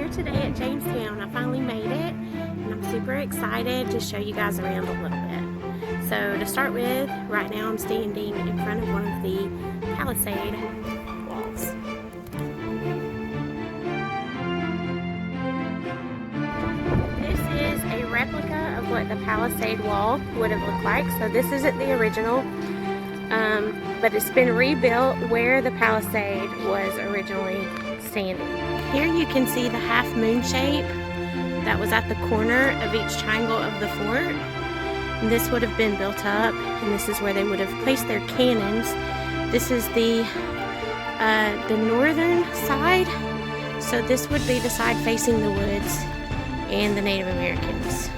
here today at Jamestowne. I finally made it and I'm super excited to show you guys around a little bit. So to start with, right now I'm standing in front of one of the palisade walls. This is a replica of what the palisade wall would have looked like. So this isn't the original, but it's been rebuilt where the palisade was originally standing. Here you can see the half moon shape that was at the corner of each triangle of the fort. And this would have been built up, and this is where they would have placed their cannons. This is the northern side, so this would be the side facing the woods and the Native Americans.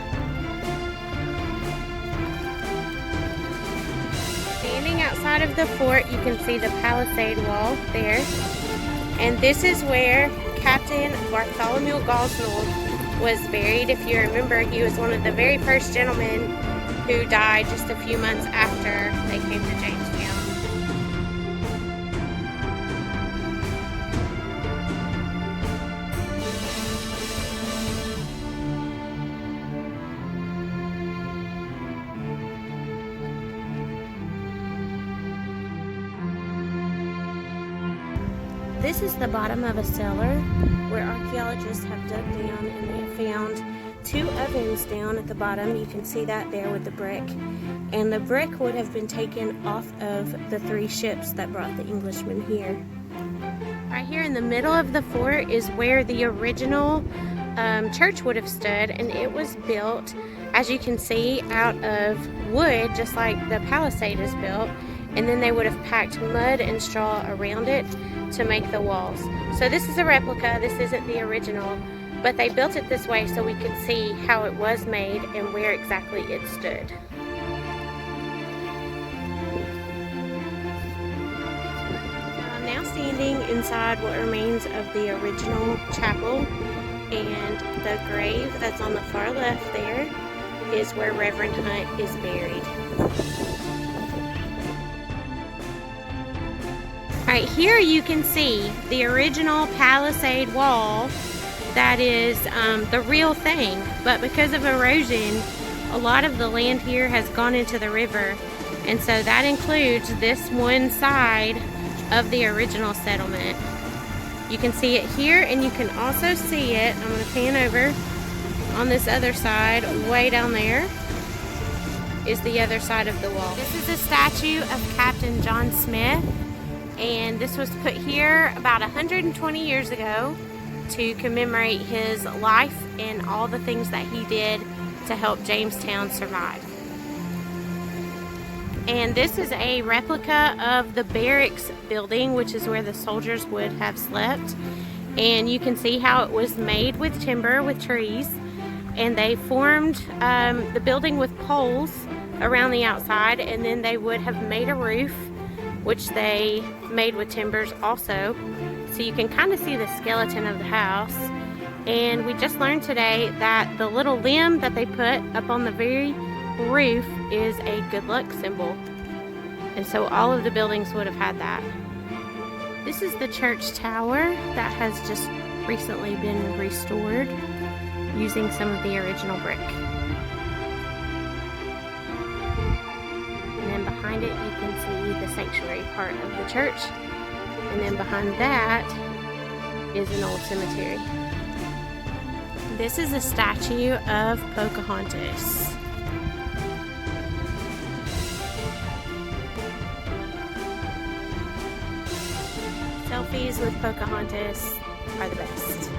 Standing outside of the fort, you can see the palisade wall there. And this is where Captain Bartholomew Gosnold was buried. If you remember, he was one of the very first gentlemen who died just a few months after they came to Jamestowne. This is the bottom of a cellar where archaeologists have dug down and they have found two ovens down at the bottom. You can see that there with the brick. And the brick would have been taken off of the three ships that brought the Englishmen here. Right here in the middle of the fort is where the original church would have stood, and it was built, as you can see, out of wood, just like the palisade is built. And then they would have packed mud and straw around it to make the walls. So this is a replica, this isn't the original, but they built it this way so we could see how it was made and where exactly it stood. I'm now standing inside what remains of the original chapel, and the grave that's on the far left there is where Reverend Hunt is buried. Right here you can see the original palisade wall that is the real thing, but because of erosion a lot of the land here has gone into the river, and so that includes this one side of the original settlement. You can see it here, and you can also see it, I'm going to pan over, on this other side way down there is the other side of the wall. This is a statue of Captain John Smith, and this was put here about 120 years ago to commemorate his life and all the things that he did to help Jamestowne survive. And this is a replica of the barracks building, which is where the soldiers would have slept. And you can see how it was made with timber, with trees, and they formed the building with poles around the outside, and then they would have made a roof, which they made with timbers also. So you can kind of see the skeleton of the house. And we just learned today that the little limb that they put up on the very roof is a good luck symbol. And so all of the buildings would have had that. This is the church tower that has just recently been restored using some of the original brick. And then behind it you can see the sanctuary part of the church. And then behind that is an old cemetery. This is a statue of Pocahontas. Selfies with Pocahontas are the best.